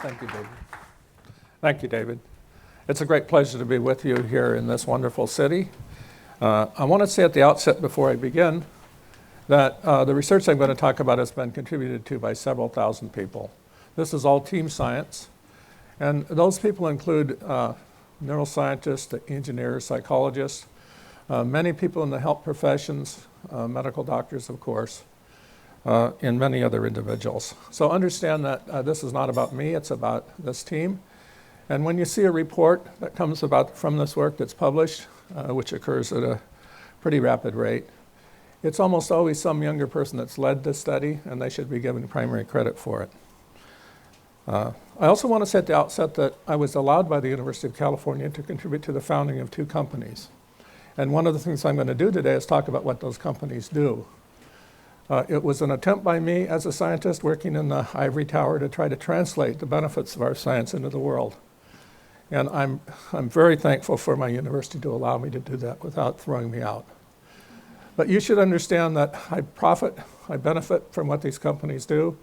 Thank you, David. Thank you, David. It's a great pleasure to be with you here in this wonderful city. I want to say at the outset before I begin that the research I'm going to talk about has been contributed to by several thousand people. This is all team science, and those people include neuroscientists, engineers, psychologists, many people in the health professions, medical doctors, of course, and many other individuals. So understand that this is not about me, it's about this team. And when you see a report that comes about from this work that's published, which occurs at a pretty rapid rate, it's almost always some younger person that's led this study, and they should be given primary credit for it. I also want to say at the outset that I was allowed by the University of California to contribute to the founding of 2 companies. And one of the things I'm going to do today is talk about what those companies do. It was an attempt by me as a scientist working in the ivory tower to try to translate the benefits of our science into the world. And I'm very thankful for my university to allow me to do that without throwing me out. But you should understand that I benefit from what these companies do.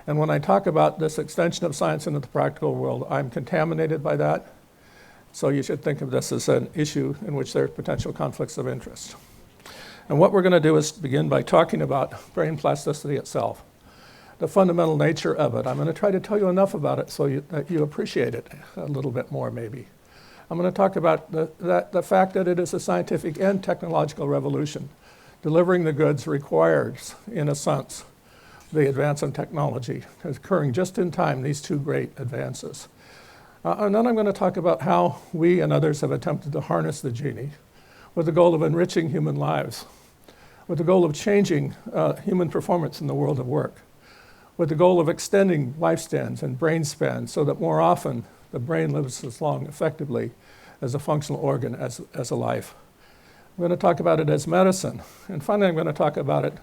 And when I talk about this extension of science into the practical world, I'm contaminated by that. So you should think of this as an issue in which there are potential conflicts of interest. And what we're going to do is begin by talking about brain plasticity itself, the fundamental nature of it. I'm going to try to tell you enough about it so that you appreciate it a little bit more, maybe. I'm going to talk about the fact that it is a scientific and technological revolution. Delivering the goods requires, in a sense, the advance in technology occurring just in time, these 2 great advances. And then I'm going to talk about how we and others have attempted to harness the genie with the goal of enriching human lives, with the goal of changing human performance in the world of work, with the goal of extending lifespans and brain spans so that more often the brain lives as long effectively as a functional organ as a life. I'm going to talk about it as medicine. And finally, I'm going to talk about it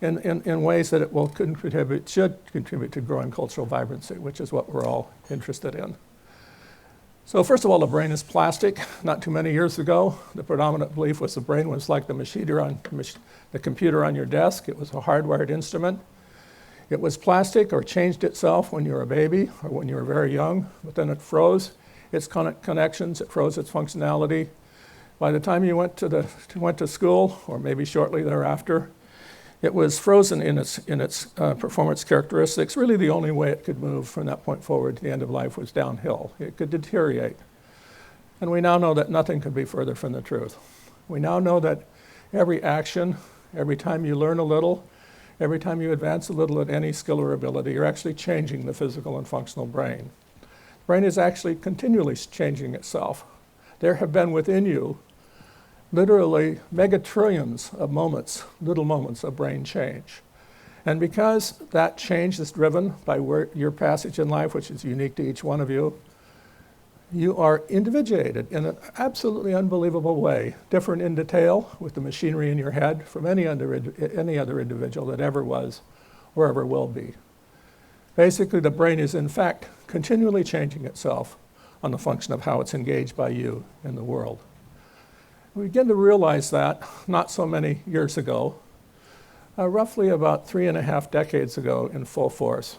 in ways that it should contribute to growing cultural vibrancy, which is what we're all interested in. So first of all, the brain is plastic. Not too many years ago, the predominant belief was the brain was like the computer on your desk. It was a hardwired instrument. It was plastic or changed itself when you were a baby or when you were very young, but then it froze its connections, it froze its functionality. By the time you went to school, or maybe shortly thereafter, it was frozen in its performance characteristics. Really the only way it could move from that point forward to the end of life was downhill. It could deteriorate. And we now know that nothing could be further from the truth. We now know that every action, every time you learn a little, every time you advance a little at any skill or ability, you're actually changing the physical and functional brain. The brain is actually continually changing itself. There have been within you literally megatrillions of moments, little moments of brain change. And because that change is driven by your passage in life, which is unique to each one of you, you are individuated in an absolutely unbelievable way, different in detail with the machinery in your head from any other individual that ever was or ever will be. Basically, the brain is in fact continually changing itself on the function of how it's engaged by you in the world. We begin to realize that not so many years ago, roughly about 3.5 decades ago in full force,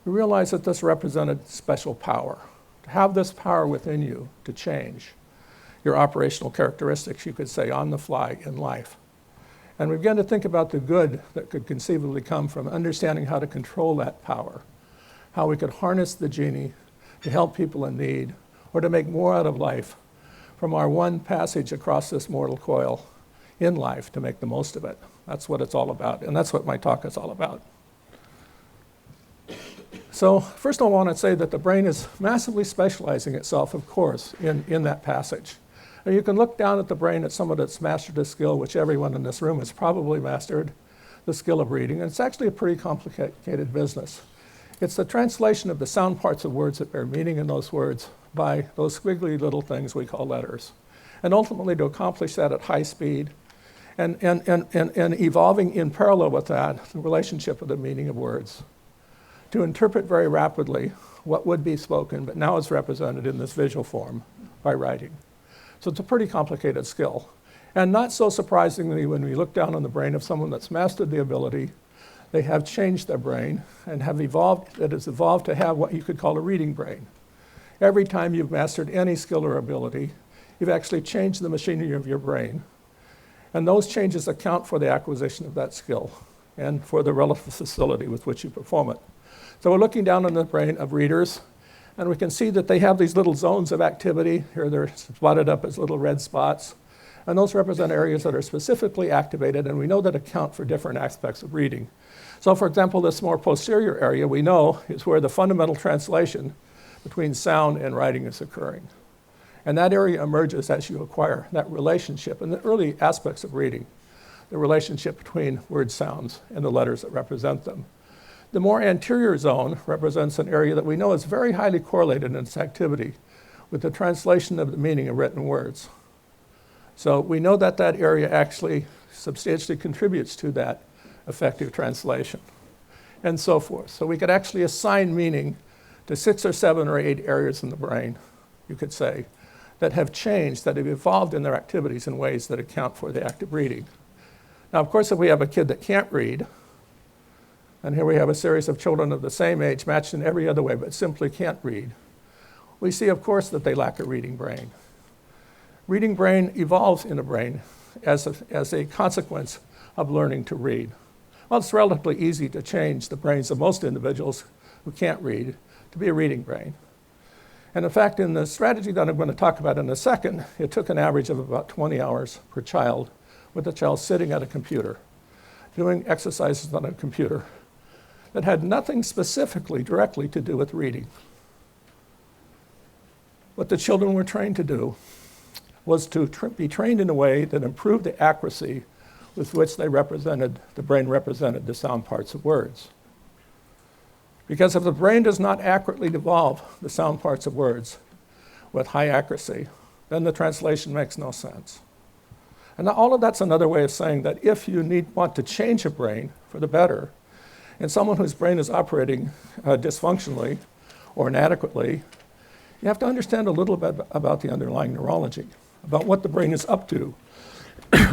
we realized that this represented special power. To have this power within you to change your operational characteristics, you could say, on the fly in life. And we began to think about the good that could conceivably come from understanding how to control that power, how we could harness the genie to help people in need or to make more out of life from our one passage across this mortal coil in life to make the most of it. That's what it's all about, and that's what my talk is all about. So first I want to say that the brain is massively specializing itself, of course, in that passage. Now you can look down at the brain at someone that's mastered a skill, which everyone in this room has probably mastered, the skill of reading, and it's actually a pretty complicated business. It's the translation of the sound parts of words that bear meaning in those words by those squiggly little things we call letters. And ultimately to accomplish that at high speed and evolving in parallel with that, the relationship of the meaning of words. To interpret very rapidly what would be spoken, but now is represented in this visual form by writing. So it's a pretty complicated skill. And not so surprisingly, when we look down on the brain of someone that's mastered the ability, they have changed their brain and have evolved, that has evolved to have what you could call a reading brain. Every time you've mastered any skill or ability, you've actually changed the machinery of your brain. And those changes account for the acquisition of that skill and for the relative facility with which you perform it. So we're looking down on the brain of readers, and we can see that they have these little zones of activity. Here they're spotted up as little red spots. And those represent areas that are specifically activated, and we know that account for different aspects of reading. So for example, this more posterior area we know is where the fundamental translation between sound and writing is occurring. And that area emerges as you acquire that relationship in the early aspects of reading, the relationship between word sounds and the letters that represent them. The more anterior zone represents an area that we know is very highly correlated in its activity with the translation of the meaning of written words. So we know that that area actually substantially contributes to that effective translation, and so forth. So we could actually assign meaning to 6 or 7 or 8 areas in the brain, you could say, that have changed, that have evolved in their activities in ways that account for the act of reading. Now, of course, if we have a kid that can't read, and here we have a series of children of the same age matched in every other way but simply can't read, we see, of course, that they lack a reading brain. Reading brain evolves in a brain as a consequence of learning to read. Well, it's relatively easy to change the brains of most individuals who can't read to be a reading brain. And in fact, in the strategy that I'm going to talk about in a second, it took an average of about 20 hours per child, with the child sitting at a computer, doing exercises on a computer that had nothing specifically directly to do with reading. What the children were trained to do was to be trained in a way that improved the accuracy with which the brain represented the sound parts of words. Because if the brain does not accurately evolve the sound parts of words with high accuracy, then the translation makes no sense. And all of that's another way of saying that if you want to change a brain for the better, in someone whose brain is operating dysfunctionally or inadequately, you have to understand a little bit about the underlying neurology, about what the brain is up to.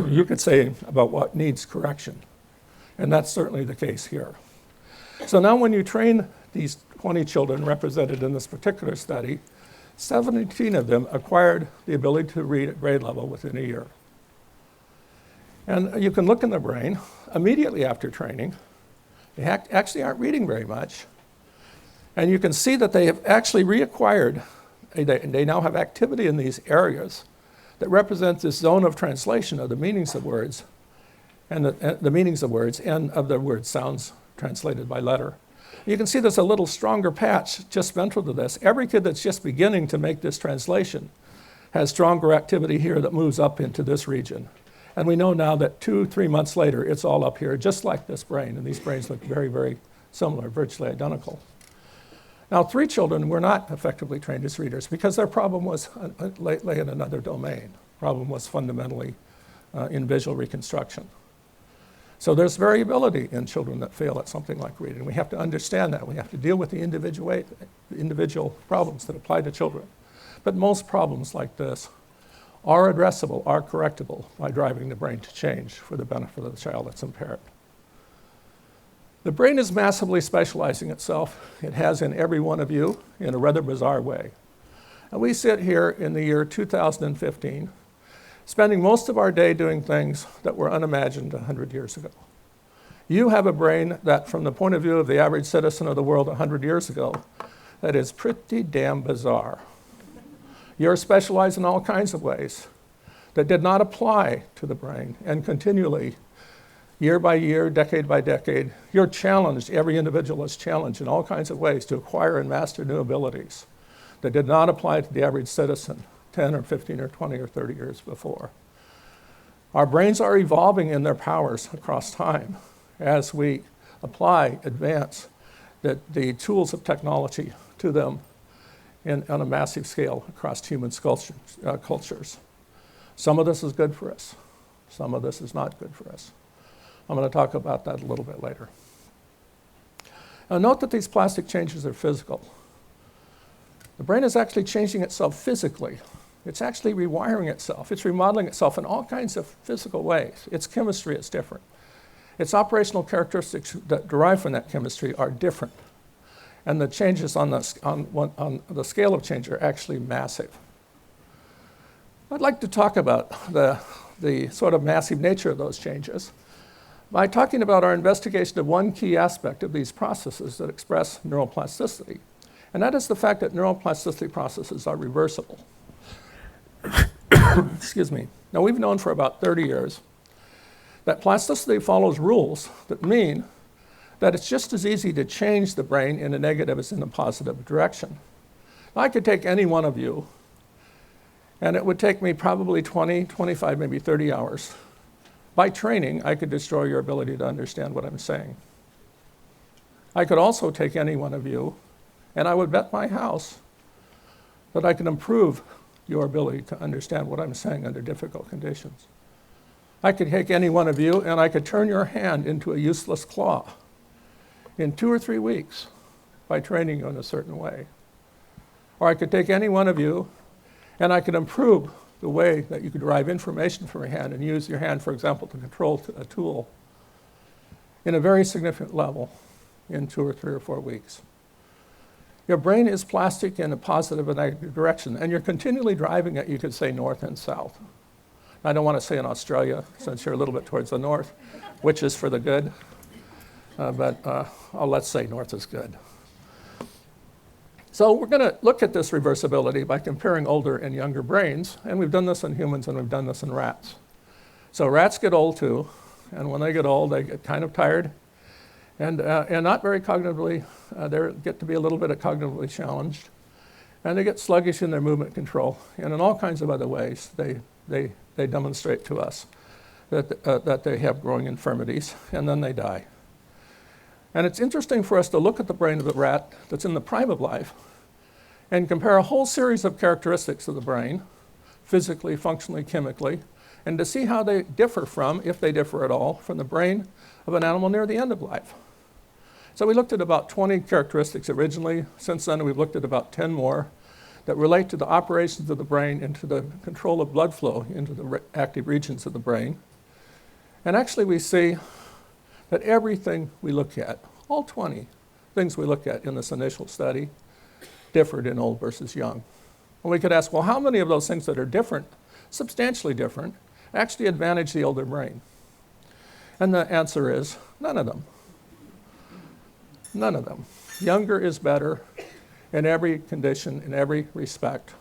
You could say about what needs correction. And that's certainly the case here. So now when you train these 20 children represented in this particular study, 17 of them acquired the ability to read at grade level within a year. And you can look in the brain immediately after training. They actually aren't reading very much. And you can see that they have actually reacquired, they now have activity in these areas that represent this zone of translation of the meanings of words and the meanings of words and of the word sounds translated by letter. You can see there's a little stronger patch just ventral to this. Every kid that's just beginning to make this translation has stronger activity here that moves up into this region. And we know now that 2-3 months later, it's all up here, just like this brain. And these brains look very, very similar, virtually identical. Now, 3 children were not effectively trained as readers because their problem was lay in another domain. Problem was fundamentally in visual reconstruction. So there's variability in children that fail at something like reading. We have to understand that. We have to deal with the individual problems that apply to children. But most problems like this are addressable, are correctable by driving the brain to change for the benefit of the child that's impaired. The brain is massively specializing itself. It has in every one of you in a rather bizarre way. And we sit here in the year 2015, spending most of our day doing things that were unimagined 100 years ago. You have a brain that, from the point of view of the average citizen of the world 100 years ago, that is pretty damn bizarre. You're specialized in all kinds of ways that did not apply to the brain, and continually, year by year, decade by decade, you're challenged, every individual is challenged in all kinds of ways to acquire and master new abilities that did not apply to the average citizen 10 or 15 or 20 or 30 years before. Our brains are evolving in their powers across time as we apply, advance the tools of technology to them on a massive scale across human cultures. Some of this is good for us. Some of this is not good for us. I'm going to talk about that a little bit later. Now note that these plastic changes are physical. The brain is actually changing itself physically It's actually rewiring itself. It's remodeling itself in all kinds of physical ways. Its chemistry is different. Its operational characteristics that derive from that chemistry are different. And the changes on the scale of change are actually massive. I'd like to talk about the sort of massive nature of those changes by talking about our investigation of one key aspect of these processes that express neuroplasticity. And that is the fact that neuroplasticity processes are reversible. Excuse me. Now, we've known for about 30 years that plasticity follows rules that mean that it's just as easy to change the brain in a negative as in a positive direction. I could take any one of you, and it would take me probably 20, 25, maybe 30 hours. By training, I could destroy your ability to understand what I'm saying. I could also take any one of you, and I would bet my house that I can improve your ability to understand what I'm saying under difficult conditions. I could take any one of you, and I could turn your hand into a useless claw in 2 or 3 weeks by training you in a certain way. Or I could take any one of you, and I could improve the way that you could derive information from your hand and use your hand, for example, to control a tool in a very significant level in 2 or 3 or 4 weeks. Your brain is plastic in a positive and negative direction, and you're continually driving it, you could say, north and south. I don't want to say in Australia, since you're a little bit towards the north, which is for the good, but let's say north is good. So we're going to look at this reversibility by comparing older and younger brains, and we've done this in humans and we've done this in rats. So rats get old too, and when they get old, they get kind of tired and not very cognitively, they get to be a little bit cognitively challenged, and they get sluggish in their movement control, and in all kinds of other ways, they demonstrate to us that they have growing infirmities, and then they die. And it's interesting for us to look at the brain of the rat that's in the prime of life and compare a whole series of characteristics of the brain, physically, functionally, chemically, and to see how they differ from, if they differ at all, from the brain of an animal near the end of life. So we looked at about 20 characteristics originally. Since then, we've looked at about 10 more that relate to the operations of the brain and to the control of blood flow into the active regions of the brain. And actually, we see that everything we look at, all 20 things we look at in this initial study, differed in old versus young. And we could ask, well, how many of those things that are different, substantially different, actually advantage the older brain? And the answer is none of them. None of them. Younger is better in every condition, in every respect.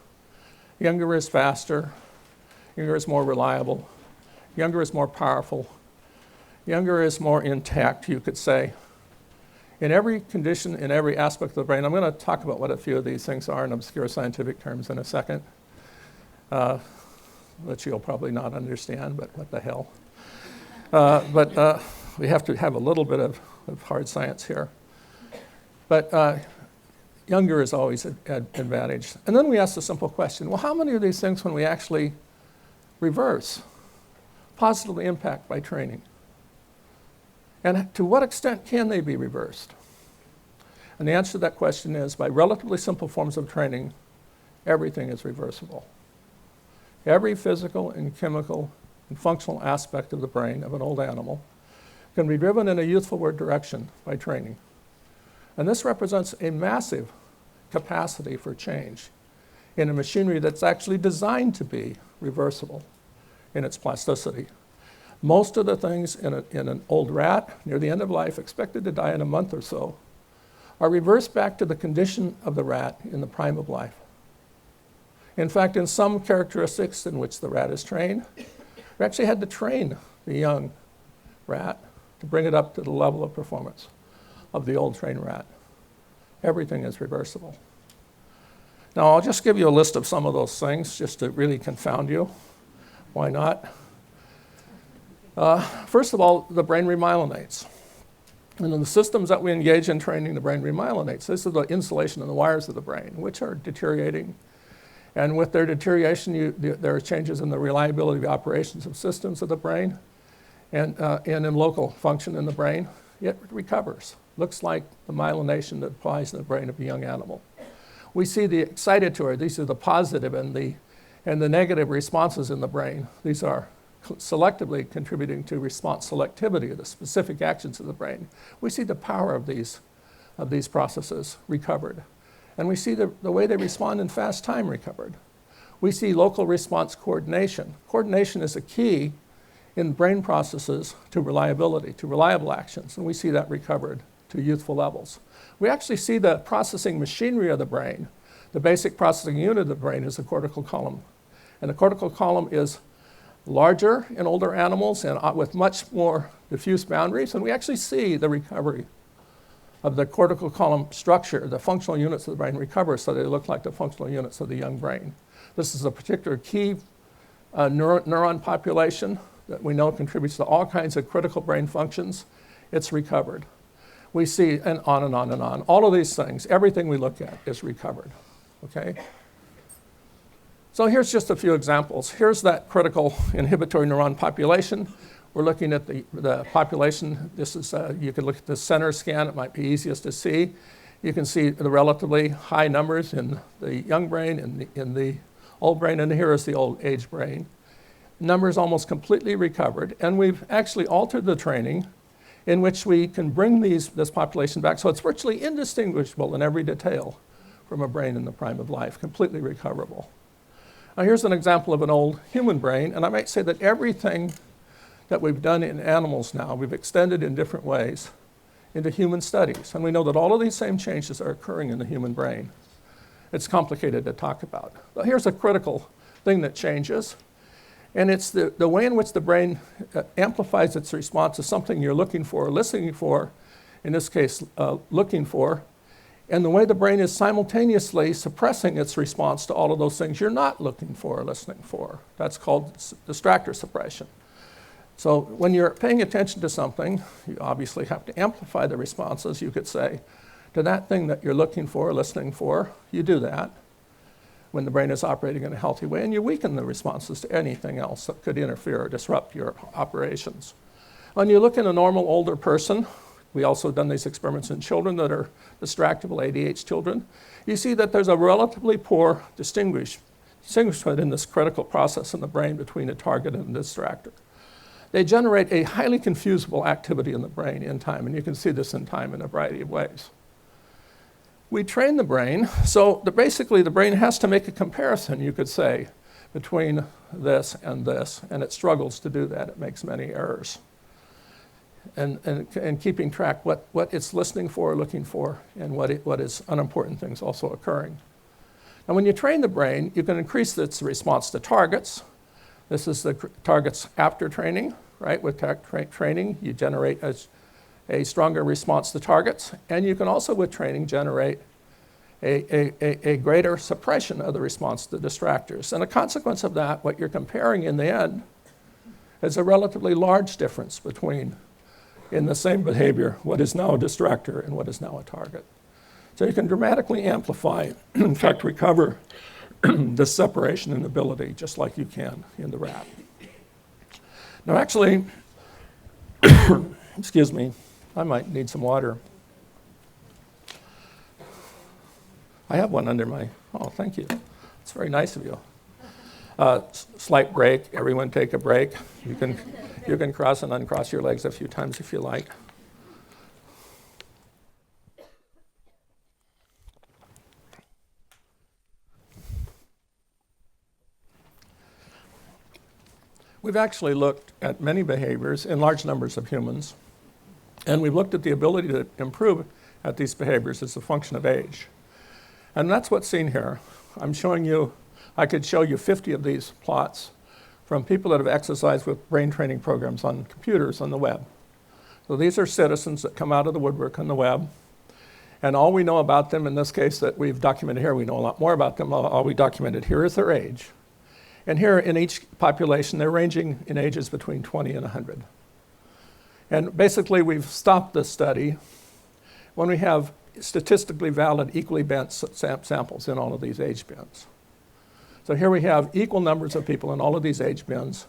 Younger is faster. Younger is more reliable. Younger is more powerful. Younger is more intact, you could say. In every condition, in every aspect of the brain, I'm going to talk about what a few of these things are in obscure scientific terms in a second, which you'll probably not understand, but what the hell. But we have to have a little bit of hard science here. But younger is always an advantage. And then we ask the simple question, well, how many of these things, when we actually reverse, positively impact by training? And to what extent can they be reversed? And the answer to that question is, by relatively simple forms of training, everything is reversible. Every physical and chemical and functional aspect of the brain of an old animal can be driven in a youthful direction by training. And this represents a massive capacity for change in a machinery that's actually designed to be reversible in its plasticity. Most of the things in an old rat near the end of life, expected to die in a month or so, are reversed back to the condition of the rat in the prime of life. In fact, in some characteristics in which the rat is trained, we actually had to train the young rat to bring it up to the level of performance of the old trained rat. Everything is reversible. Now, I'll just give you a list of some of those things just to really confound you. Why not? First of all, the brain remyelinates. And in the systems that we engage in training, the brain remyelinates. This is the insulation in the wires of the brain, which are deteriorating. And with their deterioration, there are changes in the reliability of operations of systems of the brain and in local function in the brain. Yet it recovers. Looks like the myelination that applies in the brain of a young animal. We see the excitatory, these are the positive and and the negative responses in the brain. These are selectively contributing to response selectivity of the specific actions of the brain. We see the power of these processes recovered. And we see the way they respond in fast time recovered. We see local response coordination. Coordination is a key in brain processes to reliability, to reliable actions, and we see that recovered to youthful levels. We actually see the processing machinery of the brain. The basic processing unit of the brain is the cortical column. And the cortical column is larger in older animals and with much more diffuse boundaries, and we actually see the recovery of the cortical column structure. The functional units of the brain recover so they look like the functional units of the young brain. This is a particular key neuron population that we know contributes to all kinds of critical brain functions. It's recovered. We see, and on and on and on. All of these things, everything we look at is recovered, okay? So here's just a few examples. Here's that critical inhibitory neuron population. We're looking at the population. This is, you can look at the center scan. It might be easiest to see. You can see the relatively high numbers in the young brain, in the old brain, and here is the old age brain. Numbers almost completely recovered, and we've actually altered the training in which we can bring this population back so it's virtually indistinguishable in every detail from a brain in the prime of life, completely recoverable. Now here's an example of an old human brain, and I might say that everything that we've done in animals now, we've extended in different ways into human studies, and we know that all of these same changes are occurring in the human brain. It's complicated to talk about. But here's a critical thing that changes, and it's the way in which the brain amplifies its response to something you're looking for or listening for, in this case, looking for, and the way the brain is simultaneously suppressing its response to all of those things you're not looking for or listening for. That's called distractor suppression. So when you're paying attention to something, you obviously have to amplify the responses, you could say, to that thing that you're looking for or listening for. You do that when the brain is operating in a healthy way, and you weaken the responses to anything else that could interfere or disrupt your operations. When you look in a normal older person, we also done these experiments in children that are distractible ADH children, you see that there's a relatively poor distinguishment in this critical process in the brain between a target and a distractor. They generate a highly confusable activity in the brain in time, and you can see this in time in a variety of ways. We train the brain, so basically the brain has to make a comparison, you could say, between this, and it struggles to do that. It makes many errors. And keeping track what it's listening for, looking for, and what is unimportant things also occurring. Now when you train the brain, you can increase its response to targets. This is the targets after training, right? With training, you generate a stronger response to targets, and you can also, with training, generate a greater suppression of the response to distractors. And a consequence of that, what you're comparing in the end, is a relatively large difference between, in the same behavior, what is now a distractor and what is now a target. So you can dramatically amplify, in fact, recover this separation and ability, just like you can in the rat. Now actually, excuse me, I might need some water. I have one under my, oh, thank you. It's very nice of you. Slight break, everyone take a break. You can cross and uncross your legs a few times if you like. We've actually looked at many behaviors in large numbers of humans, and we've looked at the ability to improve at these behaviors as a function of age. And that's what's seen here. I'm showing you, I could show you 50 of these plots from people that have exercised with brain training programs on computers on the web. So these are citizens that come out of the woodwork on the web, and all we know about them, in this case that we've documented here, we know a lot more about them, all we documented here is their age. And here in each population, they're ranging in ages between 20 and 100. And basically, we've stopped this study when we have statistically valid, equally bent samples in all of these age bins. So here we have equal numbers of people in all of these age bins,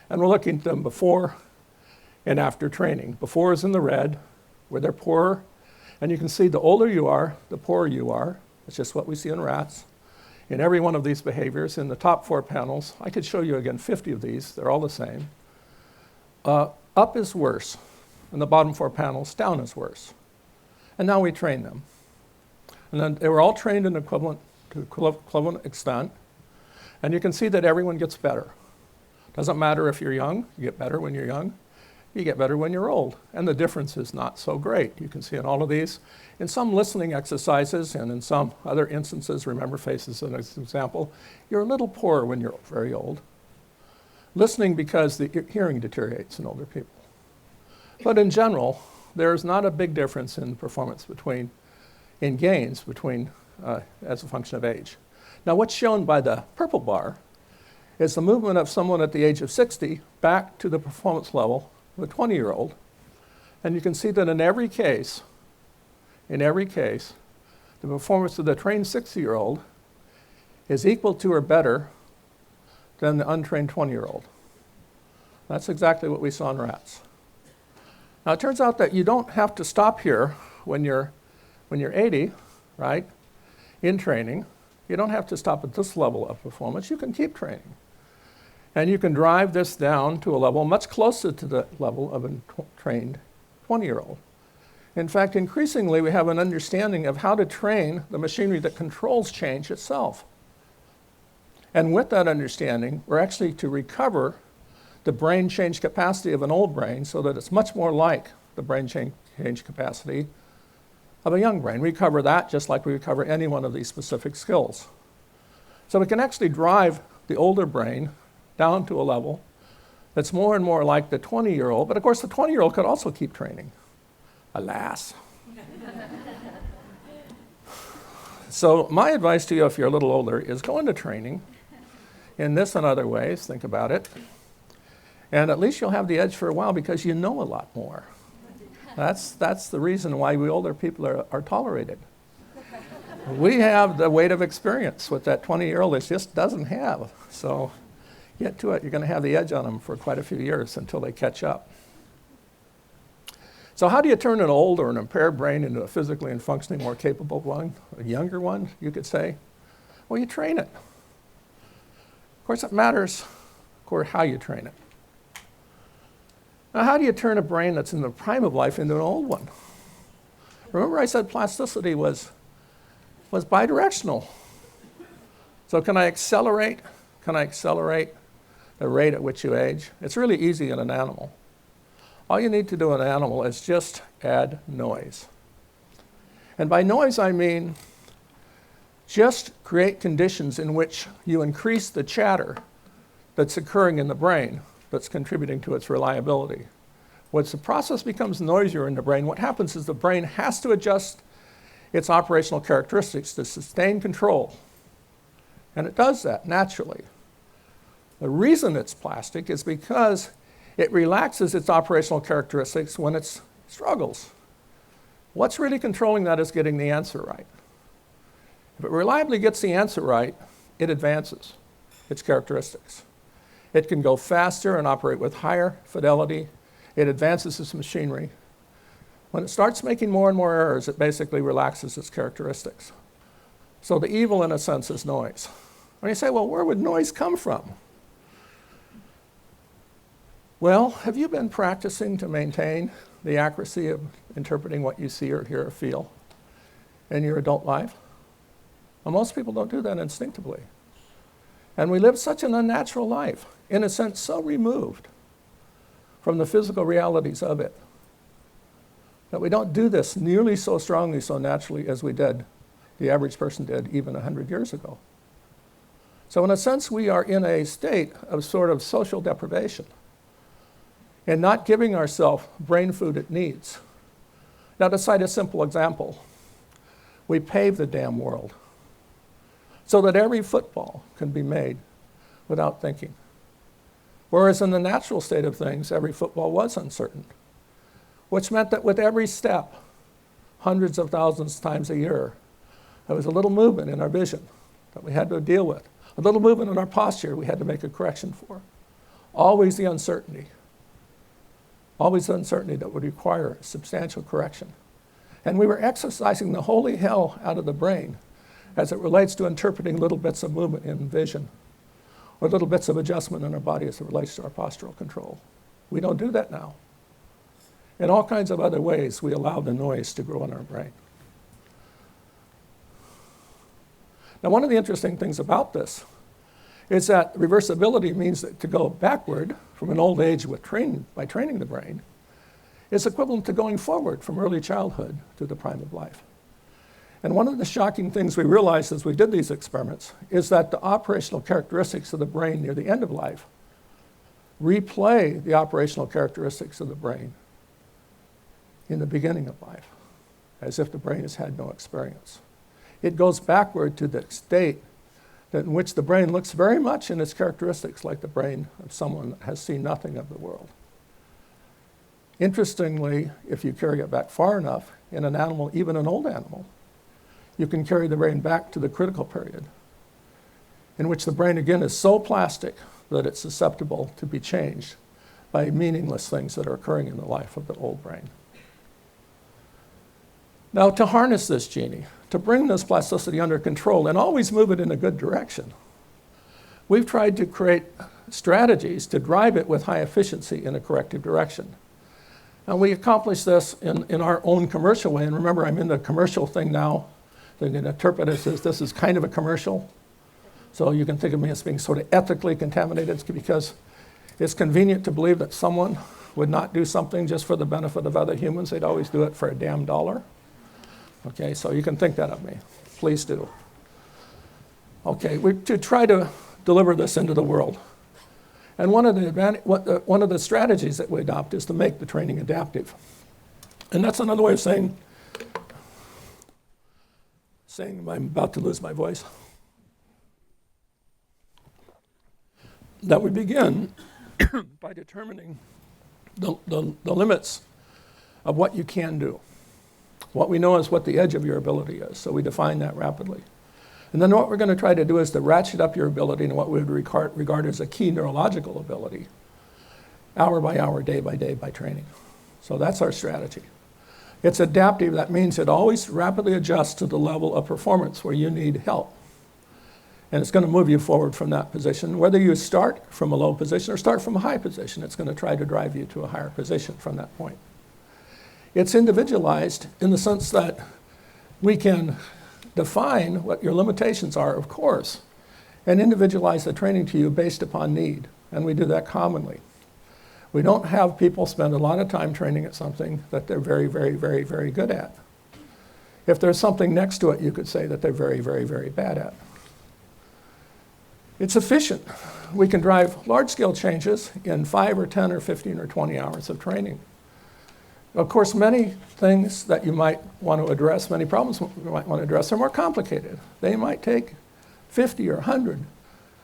and we're looking at them before and after training. Before is in the red, where they're poorer, and you can see the older you are, the poorer you are. It's just what we see in rats. in every one of these behaviors. In the top 4 panels, I could show you again 50 of these. They're all the same. Up is worse. In the bottom 4 panels, down is worse. And now we train them. And then they were all trained in equivalent extent. And you can see that everyone gets better. Doesn't matter if you're young, you get better when you're young. You get better when you're old. And the difference is not so great. You can see in all of these. In some listening exercises and in some other instances, remember faces as an example, you're a little poorer when you're very old. Listening because the hearing deteriorates in older people. But in general, there's not a big difference in performance in gains as a function of age. Now what's shown by the purple bar is the movement of someone at the age of 60 back to the performance level of a 20-year-old. And you can see that in every case, the performance of the trained 60-year-old is equal to or better than the untrained 20-year-old. That's exactly what we saw in rats. Now it turns out that you don't have to stop here when you're 80, right, in training. You don't have to stop at this level of performance. You can keep training. And you can drive this down to a level much closer to the level of a trained 20-year-old. In fact, increasingly, we have an understanding of how to train the machinery that controls change itself. And with that understanding, we're actually to recover the brain change capacity of an old brain so that it's much more like the brain change capacity of a young brain. We recover that just like we recover any one of these specific skills. So we can actually drive the older brain down to a level that's more and more like the 20-year-old, but of course the 20-year-old could also keep training. Alas. So my advice to you if you're a little older is go into training in this and other ways, think about it, and at least you'll have the edge for a while because you know a lot more. That's the reason why we older people are tolerated. We have the weight of experience what that 20-year-old just doesn't have. So get to it, you're going to have the edge on them for quite a few years until they catch up. So how do you turn an old or an impaired brain into a physically and functionally more capable one, a younger one, you could say? Well, you train it. Of course, it matters, how you train it. Now, how do you turn a brain that's in the prime of life into an old one? Remember I said plasticity was bidirectional. So can I accelerate the rate at which you age? It's really easy in an animal. All you need to do in an animal is just add noise. And by noise, I mean just create conditions in which you increase the chatter that's occurring in the brain that's contributing to its reliability. Once the process becomes noisier in the brain, what happens is the brain has to adjust its operational characteristics to sustain control. And it does that naturally. The reason it's plastic is because it relaxes its operational characteristics when it struggles. What's really controlling that is getting the answer right. If it reliably gets the answer right, it advances its characteristics. It can go faster and operate with higher fidelity. It advances its machinery. When it starts making more and more errors, it basically relaxes its characteristics. So the evil, in a sense, is noise. When you say, well, where would noise come from? Well, have you been practicing to maintain the accuracy of interpreting what you see or hear or feel in your adult life? Well, most people don't do that instinctively. And we live such an unnatural life, in a sense so removed from the physical realities of it, that we don't do this nearly so strongly, so naturally as the average person did even 100 years ago. So in a sense, we are in a state of sort of social deprivation and not giving ourselves brain food it needs. Now, to cite a simple example, we pave the damn world so that every football can be made without thinking. Whereas in the natural state of things, every football was uncertain, which meant that with every step, hundreds of thousands of times a year, there was a little movement in our vision that we had to deal with, a little movement in our posture we had to make a correction for. Always the uncertainty that would require substantial correction. And we were exercising the holy hell out of the brain as it relates to interpreting little bits of movement in vision, or little bits of adjustment in our body as it relates to our postural control. We don't do that now. In all kinds of other ways, we allow the noise to grow in our brain. Now, one of the interesting things about this is that reversibility means that to go backward from an old age by training the brain is equivalent to going forward from early childhood to the prime of life. And one of the shocking things we realized as we did these experiments is that the operational characteristics of the brain near the end of life replay the operational characteristics of the brain in the beginning of life, as if the brain has had no experience. It goes backward to the state in which the brain looks very much in its characteristics like the brain of someone that has seen nothing of the world. Interestingly, if you carry it back far enough, in an animal, even an old animal, you can carry the brain back to the critical period, in which the brain again is so plastic that it's susceptible to be changed by meaningless things that are occurring in the life of the old brain. Now, to harness this genie, to bring this plasticity under control and always move it in a good direction, we've tried to create strategies to drive it with high efficiency in a corrective direction. And we accomplish this in our own commercial way. And remember, I'm in the commercial thing now. They can interpret it as this is kind of a commercial. So you can think of me as being sort of ethically contaminated. It's because it's convenient to believe that someone would not do something just for the benefit of other humans. They'd always do it for a damn dollar. Okay, so you can think that of me. Please do. Okay, to try to deliver this into the world. And one of the strategies that we adopt is to make the training adaptive. And that's another way of saying I'm about to lose my voice. That we begin by determining the limits of what you can do. What we know is what the edge of your ability is, so we define that rapidly. And then what we're going to try to do is to ratchet up your ability in what we would regard as a key neurological ability, hour by hour, day by day, by training. So that's our strategy. It's adaptive. That means it always rapidly adjusts to the level of performance where you need help. And it's going to move you forward from that position. Whether you start from a low position or start from a high position, it's going to try to drive you to a higher position from that point. It's individualized in the sense that we can define what your limitations are, of course, and individualize the training to you based upon need. And we do that commonly. We don't have people spend a lot of time training at something that they're very, very, very, very good at. If there's something next to it, you could say that they're very, very, very bad at. It's efficient. We can drive large-scale changes in 5 or 10 or 15 or 20 hours of training. Of course, many things that you might want to address, many problems you might want to address are more complicated. They might take 50 or 100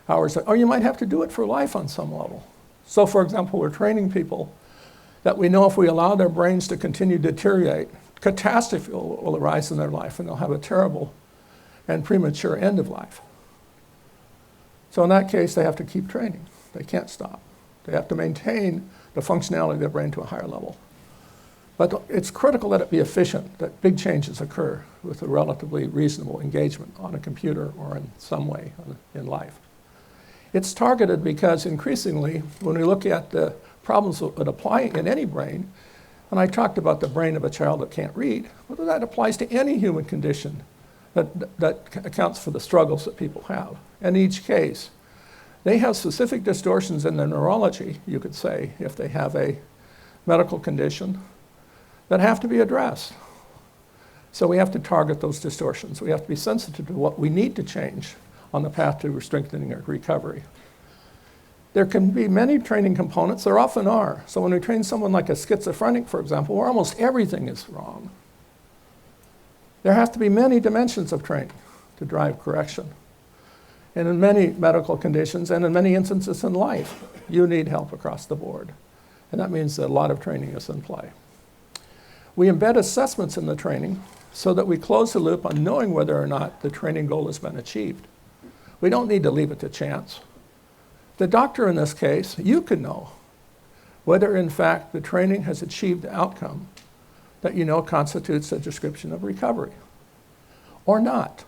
hours, or you might have to do it for life on some level. So, for example, we're training people that we know if we allow their brains to continue to deteriorate, catastrophe will arise in their life, and they'll have a terrible and premature end of life. So in that case, they have to keep training. They can't stop. They have to maintain the functionality of their brain to a higher level. But it's critical that it be efficient, that big changes occur with a relatively reasonable engagement on a computer or in some way in life. It's targeted because increasingly, when we look at the problems that would apply in any brain, and I talked about the brain of a child that can't read, whether that applies to any human condition that accounts for the struggles that people have. In each case, they have specific distortions in their neurology, you could say, if they have a medical condition, that have to be addressed. So we have to target those distortions. We have to be sensitive to what we need to change on the path to strengthening our recovery. There can be many training components. There often are. So when we train someone like a schizophrenic, for example, where almost everything is wrong, there have to be many dimensions of training to drive correction. And in many medical conditions and in many instances in life, you need help across the board. And that means that a lot of training is in play. We embed assessments in the training so that we close the loop on knowing whether or not the training goal has been achieved. We don't need to leave it to chance. The doctor in this case, you can know whether in fact the training has achieved the outcome that you know constitutes a description of recovery or not.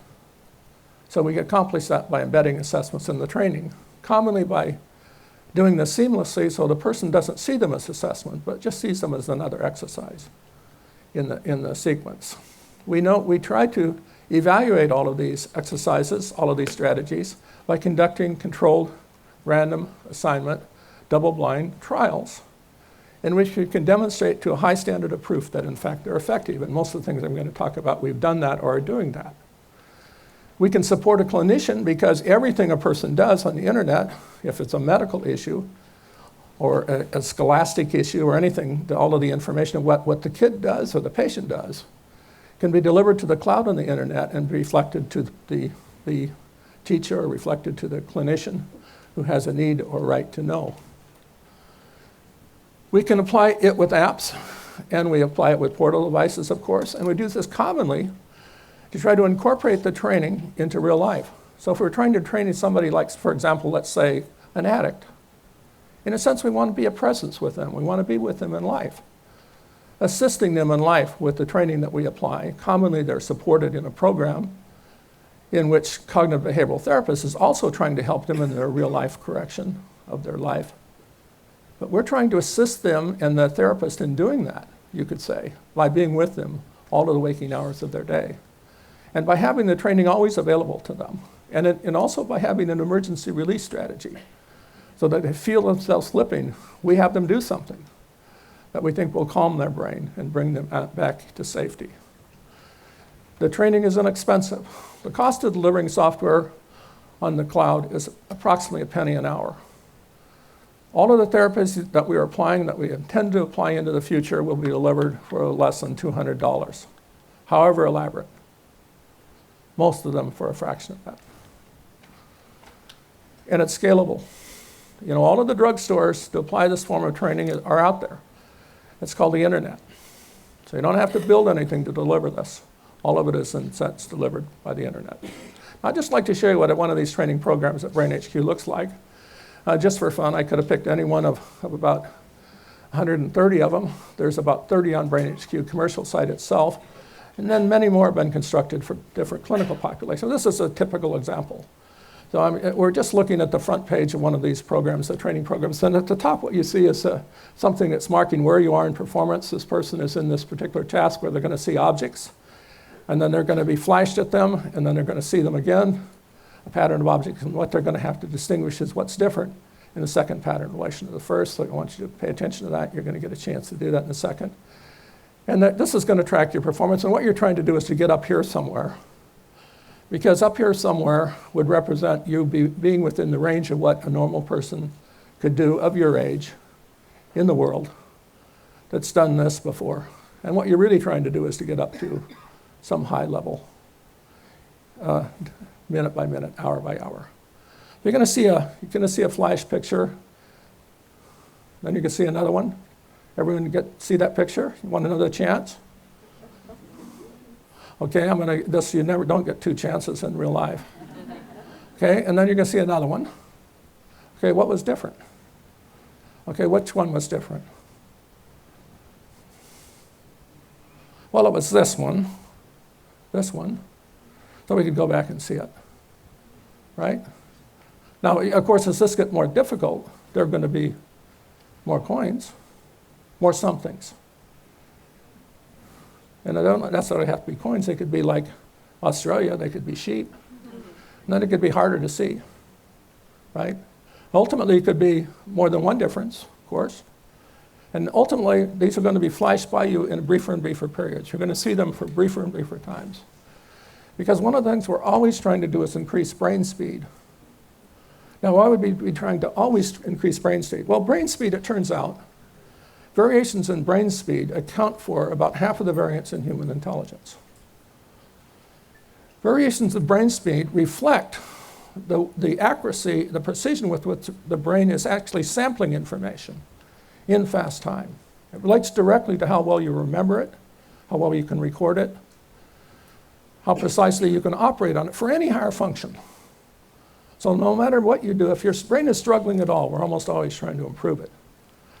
So we accomplish that by embedding assessments in the training, commonly by doing this seamlessly so the person doesn't see them as assessment, but just sees them as another exercise in the sequence. We try to evaluate all of these exercises, all of these strategies, by conducting controlled, random assignment, double-blind trials in which we can demonstrate to a high standard of proof that in fact they're effective. And most of the things I'm going to talk about, we've done that or are doing that. We can support a clinician because everything a person does on the internet, if it's a medical issue or a scholastic issue or anything, all of the information of what the kid does or the patient does can be delivered to the cloud on the internet and reflected to the teacher or reflected to the clinician who has a need or right to know. We can apply it with apps, and we apply it with portable devices, of course, and we do this commonly to try to incorporate the training into real life. So if we're trying to train somebody like, for example, let's say an addict, in a sense we want to be a presence with them. We want to be with them in life, assisting them in life with the training that we apply. Commonly they're supported in a program in which cognitive behavioral therapist is also trying to help them in their real life correction of their life. But we're trying to assist them and the therapist in doing that, you could say, by being with them all of the waking hours of their day. And by having the training always available to them. And also by having an emergency release strategy. So that they feel themselves slipping, we have them do something that we think will calm their brain and bring them back to safety. The training is inexpensive. The cost of delivering software on the cloud is approximately $0.01 an hour. All of the therapies that we are applying, that we intend to apply into the future, will be delivered for less than $200, however elaborate. Most of them for a fraction of that. And it's scalable. You know, all of the drugstores to apply this form of training are out there. It's called the internet. So you don't have to build anything to deliver this. All of it is in sense delivered by the internet. I'd just like to show you what one of these training programs at BrainHQ looks like. Just for fun, I could have picked any one of about 130 of them. There's about 30 on BrainHQ commercial site itself. And then many more have been constructed for different clinical populations. This is a typical example. So we're just looking at the front page of one of these programs, the training programs. And at the top, what you see is something that's marking where you are in performance. This person is in this particular task where they're going to see objects. And then they're going to be flashed at them, and then they're going to see them again, a pattern of objects. And what they're going to have to distinguish is what's different in the second pattern in relation to the first. So I want you to pay attention to that. You're going to get a chance to do that in a second. And this is going to track your performance. And what you're trying to do is to get up here somewhere. Because up here somewhere would represent you being within the range of what a normal person could do of your age in the world that's done this before. And what you're really trying to do is to get up to some high level, minute by minute, hour by hour. You're going to see a flash picture. Then you can see another one. Everyone see that picture? You want another chance? Okay, you never don't get two chances in real life. Okay, and then you're going to see another one. Okay, what was different? Okay, which one was different? Well, it was this one. So we could go back and see it, right? Now, of course, as this gets more difficult, there are going to be more coins, more somethings. And they don't necessarily have to be coins. They could be like Australia. They could be sheep. And then it could be harder to see, right? Ultimately, it could be more than one difference, of course. And ultimately, these are going to be flashed by you in briefer and briefer periods. You're going to see them for briefer and briefer times. Because one of the things we're always trying to do is increase brain speed. Now, why would we be trying to always increase brain speed? Well, brain speed, it turns out, variations in brain speed account for about half of the variance in human intelligence. Variations of brain speed reflect the accuracy, the precision with which the brain is actually sampling information in fast time. It relates directly to how well you remember it, how well you can record it, how precisely you can operate on it for any higher function. So no matter what you do, if your brain is struggling at all, we're almost always trying to improve it.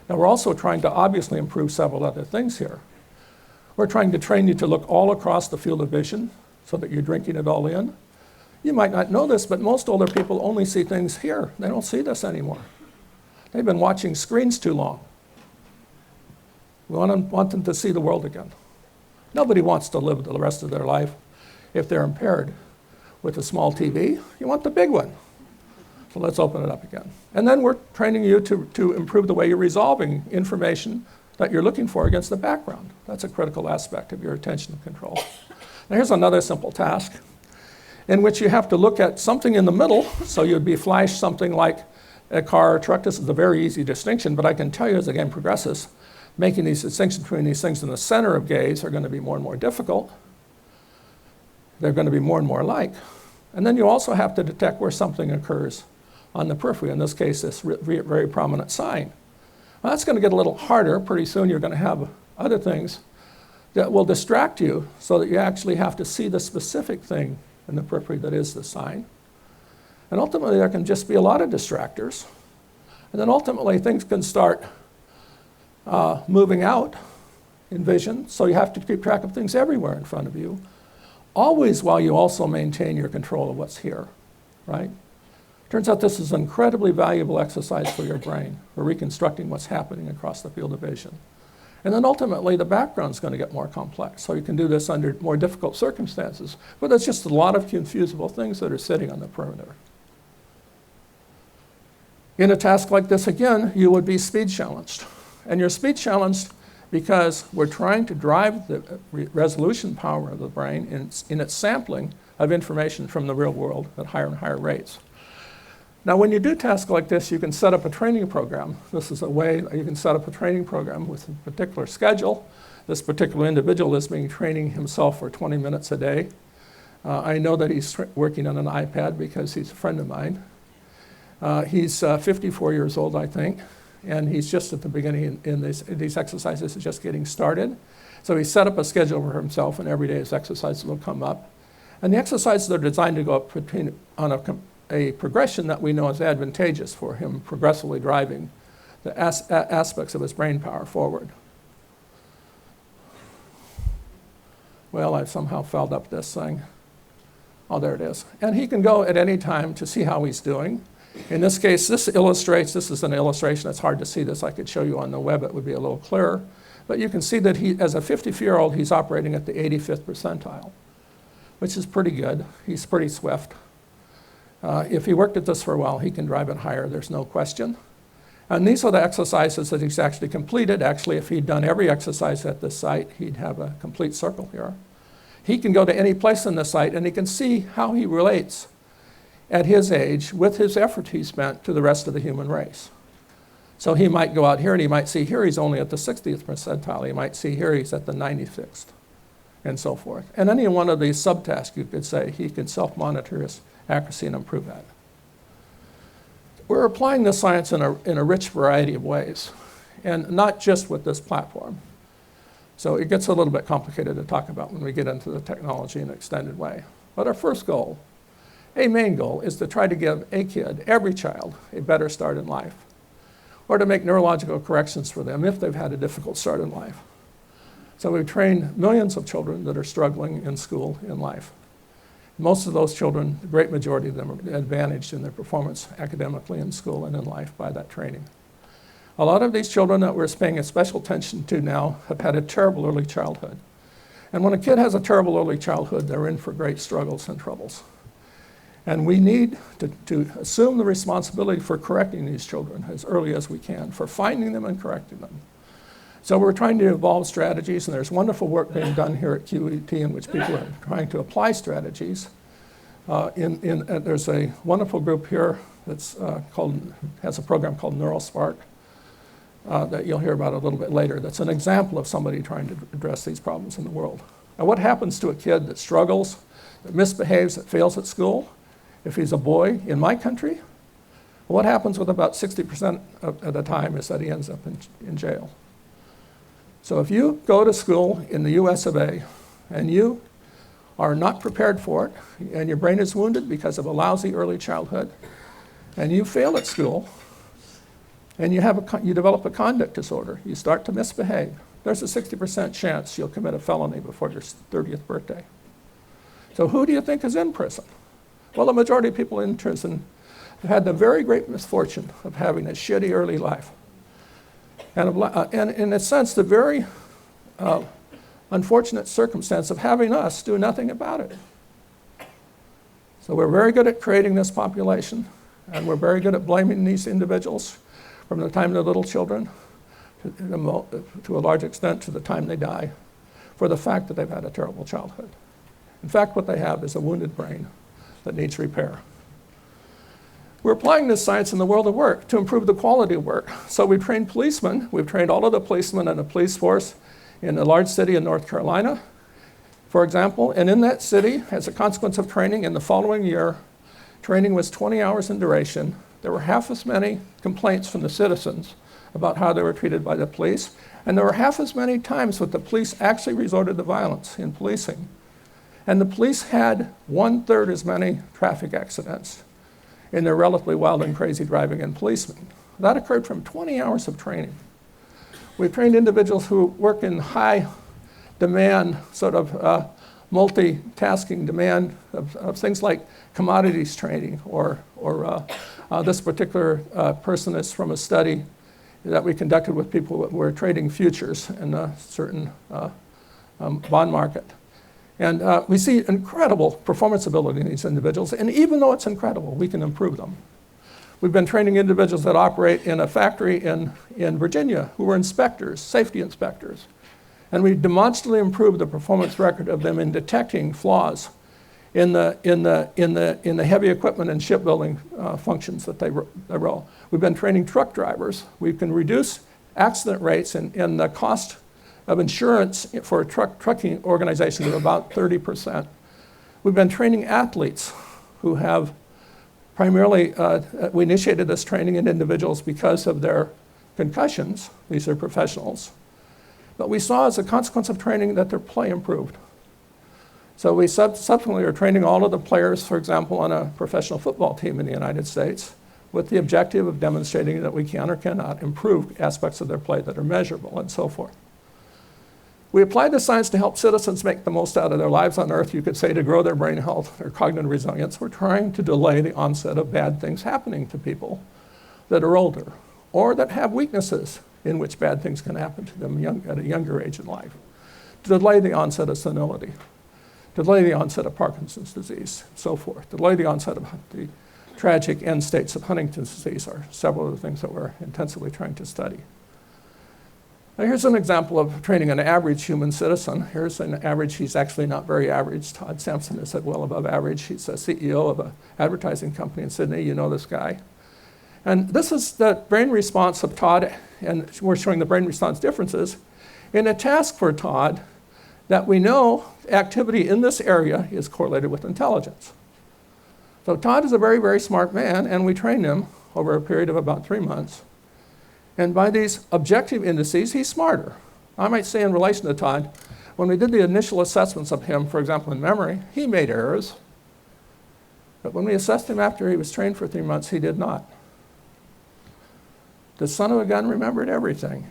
Now, we're also trying to obviously improve several other things here. We're trying to train you to look all across the field of vision so that you're drinking it all in. You might not know this, but most older people only see things here. They don't see this anymore. They've been watching screens too long. We want them to see the world again. Nobody wants to live the rest of their life if they're impaired with a small TV. You want the big one. So let's open it up again. And then we're training you to improve the way you're resolving information that you're looking for against the background. That's a critical aspect of your attention control. Now here's another simple task in which you have to look at something in the middle. So you'd be flashed something like a car or truck. This is a very easy distinction, but I can tell you as the game progresses, making these distinctions between these things in the center of gaze are going to be more and more difficult. They're going to be more and more alike. And then you also have to detect where something occurs on the periphery, in this case, this very prominent sign. Well, that's going to get a little harder. Pretty soon you're going to have other things that will distract you so that you actually have to see the specific thing in the periphery that is the sign. And ultimately there can just be a lot of distractors. And then ultimately things can start moving out in vision, so you have to keep track of things everywhere in front of you, always while you also maintain your control of what's here, right? Turns out this is an incredibly valuable exercise for your brain, for reconstructing what's happening across the field of vision. And then ultimately the background's going to get more complex, so you can do this under more difficult circumstances, but there's just a lot of confusable things that are sitting on the perimeter. In a task like this, again, you would be speed challenged. And you're speed challenged because we're trying to drive the resolution power of the brain in its sampling of information from the real world at higher and higher rates. Now, when you do tasks like this, you can set up a training program. This is a way you can set up a training program with a particular schedule. This particular individual is being training himself for 20 minutes a day. I know that he's working on an iPad because he's a friend of mine. He's 54 years old, I think, and he's just at the beginning in these exercises, is just getting started. So he set up a schedule for himself, and every day his exercises will come up. And the exercises are designed to go up on a progression that we know is advantageous for him progressively driving the aspects of his brain power forward. Well, I've somehow fouled up this thing. Oh, there it is. And he can go at any time to see how he's doing. In this case, this is an illustration. It's hard to see this. I could show you on the web. It would be a little clearer. But you can see that he, as a 54-year-old, he's operating at the 85th percentile, which is pretty good. He's pretty swift. If he worked at this for a while, he can drive it higher, there's no question. And these are the exercises that he's actually completed. Actually, if he'd done every exercise at this site, he'd have a complete circle here. He can go to any place in the site, and he can see how he relates at his age with his effort he spent to the rest of the human race. So he might go out here, and he might see here he's only at the 60th percentile. He might see here he's at the 96th, and so forth. And any one of these subtasks, you could say, he could self-monitor his accuracy and improve that. We're applying this science in a rich variety of ways, and not just with this platform. So it gets a little bit complicated to talk about when we get into the technology in an extended way. But our first goal, a main goal, is to try to give a kid, every child, a better start in life, or to make neurological corrections for them if they've had a difficult start in life. So we've trained millions of children that are struggling in school, in life. Most of those children, the great majority of them, are advantaged in their performance academically in school and in life by that training. A lot of these children that we're paying a special attention to now have had a terrible early childhood. And when a kid has a terrible early childhood, they're in for great struggles and troubles. And we need to assume the responsibility for correcting these children as early as we can, for finding them and correcting them. So we're trying to evolve strategies, and there's wonderful work being done here at QET in which people are trying to apply strategies. There's a wonderful group here that's has a program called NeuralSpark that you'll hear about a little bit later. That's an example of somebody trying to address these problems in the world. Now, what happens to a kid that struggles, that misbehaves, that fails at school? If he's a boy in my country, what happens with about 60% of the time is that he ends up in jail. So if you go to school in the US of A and you are not prepared for it, and your brain is wounded because of a lousy early childhood, and you fail at school, and you develop a conduct disorder, you start to misbehave, there's a 60% chance you'll commit a felony before your 30th birthday. So who do you think is in prison? Well, the majority of people in prison have had the very great misfortune of having a shitty early life. And in a sense, the very unfortunate circumstance of having us do nothing about it. So we're very good at creating this population, and we're very good at blaming these individuals from the time they're little children to a large extent to the time they die for the fact that they've had a terrible childhood. In fact, what they have is a wounded brain that needs repair. We're applying this science in the world of work to improve the quality of work. So we've trained policemen. We've trained all of the policemen in the police force in a large city in North Carolina, for example. And in that city, as a consequence of training, in the following year, training was 20 hours in duration. There were half as many complaints from the citizens about how they were treated by the police. And there were half as many times that the police actually resorted to violence in policing. And the police had 1/3 as many traffic accidents in their relatively wild and crazy driving and policing. That occurred from 20 hours of training. We've trained individuals who work in high demand, sort of multitasking demand of things like commodities trading, or this particular person is from a study that we conducted with people who were trading futures in a certain bond market. And we see incredible performance ability in these individuals, and even though it's incredible, we can improve them. We've been training individuals that operate in a factory in Virginia who were inspectors, safety inspectors. And we demonstrably improved the performance record of them in detecting flaws in the heavy equipment and shipbuilding functions that they roll. We've been training truck drivers. We can reduce accident rates and the cost of insurance for trucking organizations of about 30%. We've been training athletes who have primarily, we initiated this training in individuals because of their concussions. These are professionals. But we saw as a consequence of training that their play improved. So we subsequently are training all of the players, for example, on a professional football team in the United States with the objective of demonstrating that we can or cannot improve aspects of their play that are measurable and so forth. We apply the science to help citizens make the most out of their lives on Earth, you could say, to grow their brain health, their cognitive resilience. We're trying to delay the onset of bad things happening to people that are older or that have weaknesses in which bad things can happen to them at a younger age in life. To delay the onset of senility, to delay the onset of Parkinson's disease, so forth. To delay the onset of the tragic end states of Huntington's disease are several of the things that we're intensively trying to study. Now here's an example of training an average human citizen. Here's an average, he's actually not very average. Todd Sampson is at well above average. He's a CEO of an advertising company in Sydney. You know this guy. And this is the brain response of Todd, and we're showing the brain response differences in a task for Todd that we know activity in this area is correlated with intelligence. So Todd is a very, very smart man, and we trained him over a period of about 3 months. And by these objective indices, he's smarter. I might say in relation to Todd, when we did the initial assessments of him, for example, in memory, he made errors. But when we assessed him after he was trained for 3 months, he did not. The son of a gun remembered everything.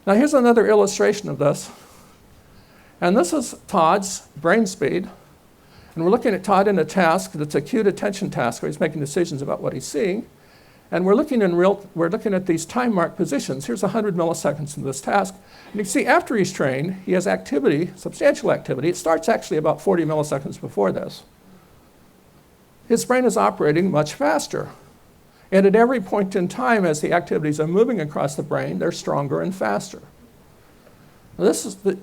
Now here's another illustration of this. And this is Todd's brain speed. And we're looking at Todd in a task that's a acute attention task where he's making decisions about what he's seeing. And we're looking at these time mark positions. Here's 100 milliseconds in this task. And you can see after he's trained, he has activity, substantial activity. It starts actually about 40 milliseconds before this. His brain is operating much faster. And at every point in time, as the activities are moving across the brain, they're stronger and faster. Now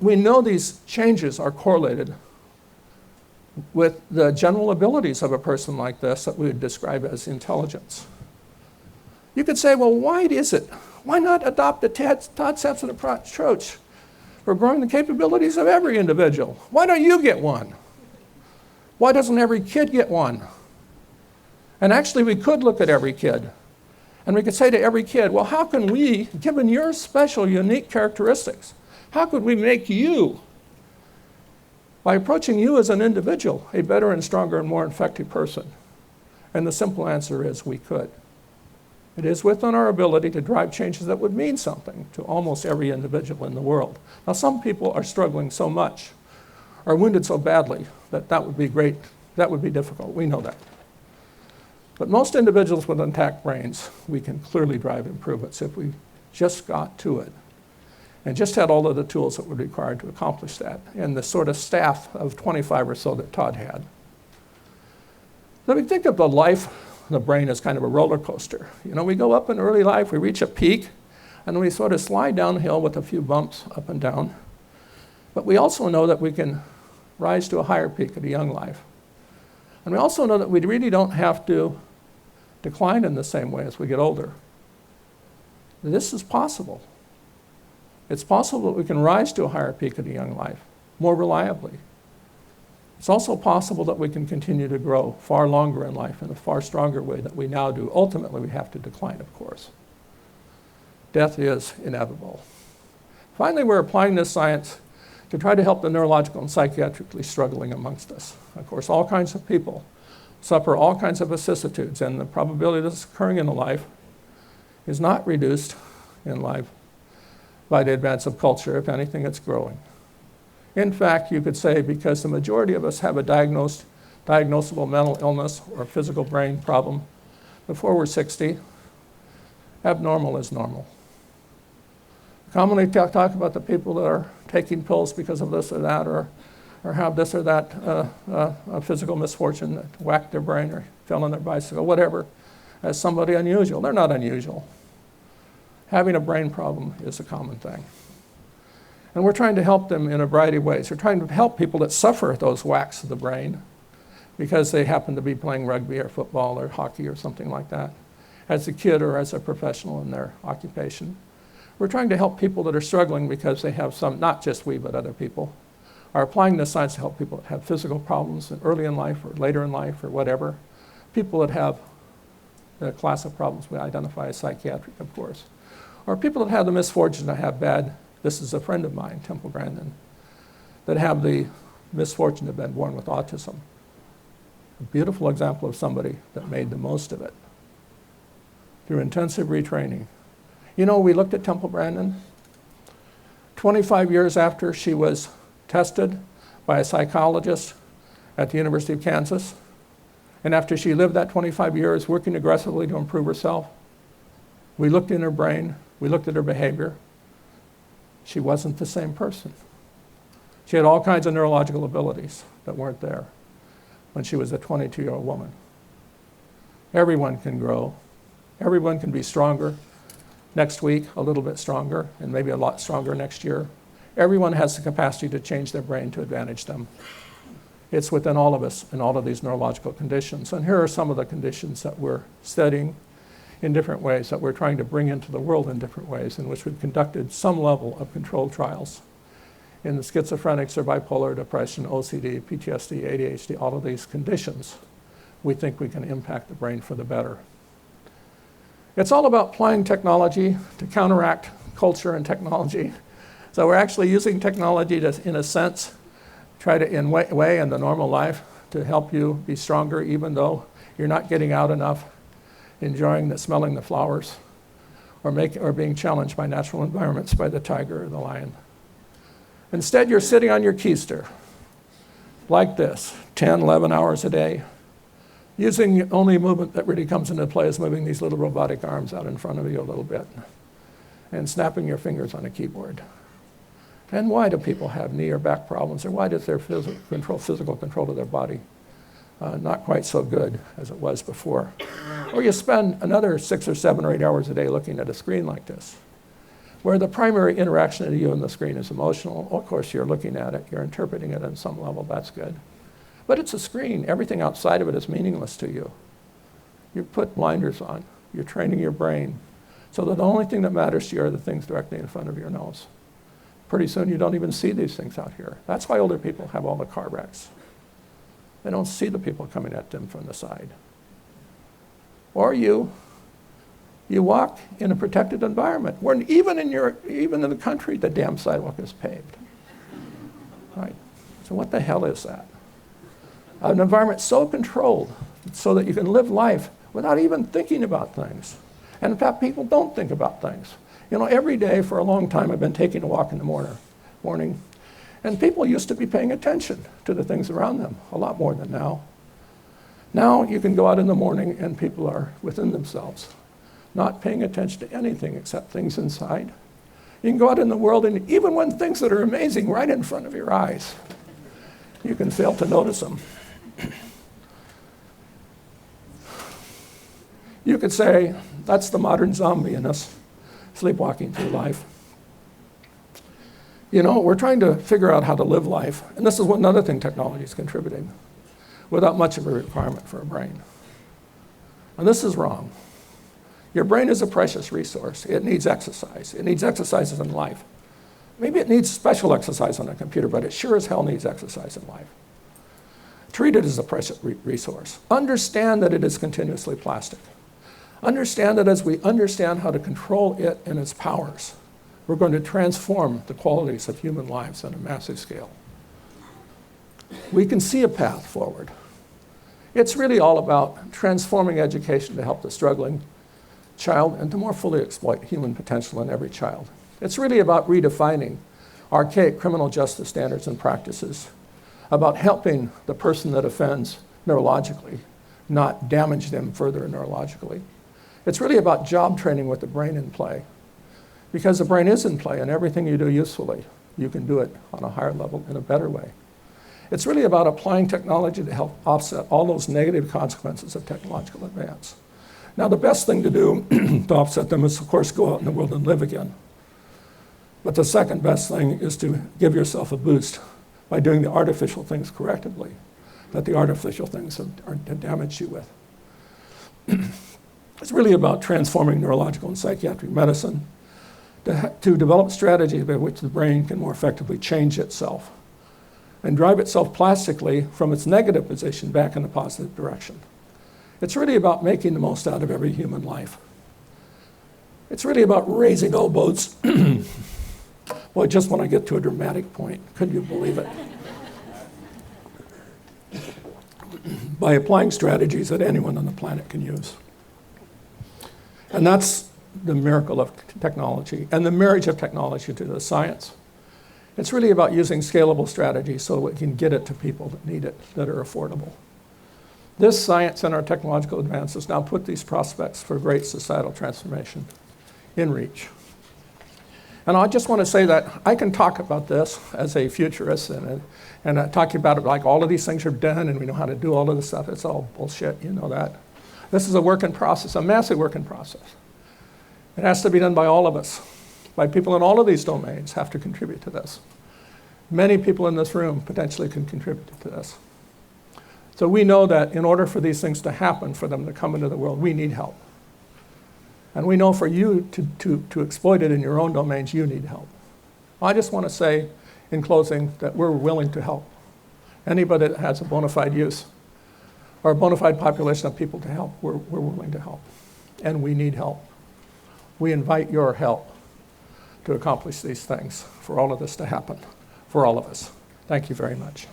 we know these changes are correlated with the general abilities of a person like this that we would describe as intelligence. You could say, well, why is it? Why not adopt the Todd Sampson approach for growing the capabilities of every individual? Why don't you get one? Why doesn't every kid get one? And actually, we could look at every kid. And we could say to every kid, well, how can we, given your special, unique characteristics, how could we make you, by approaching you as an individual, a better and stronger and more effective person? And the simple answer is we could. It is within our ability to drive changes that would mean something to almost every individual in the world. Now, some people are struggling so much, are wounded so badly, that would be great That would be difficult, we know that. But most individuals with intact brains, we can clearly drive improvements if we just got to it and just had all of the tools that were required to accomplish that, and the sort of staff of 25 or so that Todd had. Let me think of the life of the brain as kind of a roller coaster. You know, we go up in early life, we reach a peak, and we sort of slide downhill with a few bumps up and down. But we also know that we can rise to a higher peak at a young life. And we also know that we really don't have to decline in the same way as we get older. This is possible. It's possible that we can rise to a higher peak at a young life more reliably. It's also possible that we can continue to grow far longer in life in a far stronger way than we now do. Ultimately, we have to decline, of course. Death is inevitable. Finally, we're applying this science to try to help the neurological and psychiatrically struggling amongst us. Of course, all kinds of people suffer all kinds of vicissitudes, and the probability of this occurring in a life is not reduced in life by the advance of culture. If anything, it's growing. In fact, you could say because the majority of us have a diagnosable mental illness or physical brain problem before we're 60, abnormal is normal. Commonly talk about the people that are taking pills because of this or that, or have this or that a physical misfortune that whacked their brain or fell on their bicycle, whatever, as somebody unusual. They're not unusual. Having a brain problem is a common thing. And we're trying to help them in a variety of ways. We're trying to help people that suffer those whacks of the brain because they happen to be playing rugby or football or hockey or something like that, as a kid or as a professional in their occupation. We're trying to help people that are struggling because they have some, not just we, but other people, are applying this science to help people that have physical problems early in life or later in life or whatever. People that have the class of problems we identify as psychiatric, of course. Or people that have the misfortune to have bad, this is a friend of mine, Temple Grandin, that have the misfortune to have been born with autism. A beautiful example of somebody that made the most of it through intensive retraining. You know, we looked at Temple Grandin 25 years after she was tested by a psychologist at the University of Kansas, and after she lived that 25 years working aggressively to improve herself. We looked in her brain, we looked at her behavior. She wasn't the same person. She had all kinds of neurological abilities that weren't there when she was a 22-year-old woman. Everyone can grow. Everyone can be stronger. Next week, a little bit stronger, and maybe a lot stronger next year. Everyone has the capacity to change their brain to advantage them. It's within all of us in all of these neurological conditions. And here are some of the conditions that we're studying in different ways, that we're trying to bring into the world in different ways, in which we've conducted some level of controlled trials in the schizophrenics or bipolar depression, OCD, PTSD, ADHD, all of these conditions. We think we can impact the brain for the better. It's all about applying technology to counteract culture and technology. So we're actually using technology to, in a sense, try to, in way in the normal life, to help you be stronger even though you're not getting out enough, enjoying smelling the flowers, or being challenged by natural environments, by the tiger or the lion. Instead, you're sitting on your keister, like this, 10, 11 hours a day, using the only movement that really comes into play is moving these little robotic arms out in front of you a little bit and snapping your fingers on a keyboard. And why do people have knee or back problems, or why does their physical control of their body not quite so good as it was before? Or you spend another 6 or 7 or 8 hours a day looking at a screen like this, where the primary interaction of you and the screen is emotional. Of course, you're looking at it, you're interpreting it on some level, that's good. But it's a screen. Everything outside of it is meaningless to you. You put blinders on. You're training your brain so that the only thing that matters to you are the things directly in front of your nose. Pretty soon you don't even see these things out here. That's why older people have all the car wrecks. They don't see the people coming at them from the side. Or you walk in a protected environment where even in the country, the damn sidewalk is paved. Right? So what the hell is that? An environment so controlled so that you can live life without even thinking about things. And in fact, people don't think about things. You know, every day for a long time I've been taking a walk in the morning, and people used to be paying attention to the things around them a lot more than now. Now you can go out in the morning and people are within themselves, not paying attention to anything except things inside. You can go out in the world, and even when things that are amazing right in front of your eyes, you can fail to notice them. You could say that's the modern zombie in us, sleepwalking through life. You know, we're trying to figure out how to live life, and this is another thing technology is contributing, without much of a requirement for a brain. And this is wrong. Your brain is a precious resource. It needs exercise. It needs exercises in life. Maybe it needs special exercise on a computer, but it sure as hell needs exercise in life. Treat it as a precious resource. Understand that it is continuously plastic. Understand that as we understand how to control it and its powers, we're going to transform the qualities of human lives on a massive scale. We can see a path forward. It's really all about transforming education to help the struggling child and to more fully exploit human potential in every child. It's really about redefining archaic criminal justice standards and practices, about helping the person that offends neurologically, not damage them further neurologically. It's really about job training with the brain in play, because the brain is in play and everything you do usefully, you can do it on a higher level in a better way. It's really about applying technology to help offset all those negative consequences of technological advance. Now, the best thing to do to offset them is, of course, go out in the world and live again. But the second best thing is to give yourself a boost by doing the artificial things correctly, that the artificial things are to damage you with. It's really about transforming neurological and psychiatric medicine to develop strategies by which the brain can more effectively change itself and drive itself plastically from its negative position back in a positive direction. It's really about making the most out of every human life. It's really about raising all boats. Boy, just when I get to a dramatic point, could you believe it? By applying strategies that anyone on the planet can use. And that's the miracle of technology and the marriage of technology to the science. It's really about using scalable strategies so we can get it to people that need it, that are affordable. This science and our technological advances now put these prospects for great societal transformation in reach. And I just want to say that I can talk about this as a futurist and talking about it like all of these things are done and we know how to do all of this stuff. It's all bullshit, you know that. This is a work in process, a massive work in process. It has to be done by all of us, by people in all of these domains have to contribute to this. Many people in this room potentially can contribute to this. So we know that in order for these things to happen, for them to come into the world, we need help. And we know for you to exploit it in your own domains, you need help. I just want to say in closing that we're willing to help. Anybody that has a bona fide use or a bona fide population of people to help, we're willing to help. And we need help. We invite your help to accomplish these things, for all of this to happen, for all of us. Thank you very much.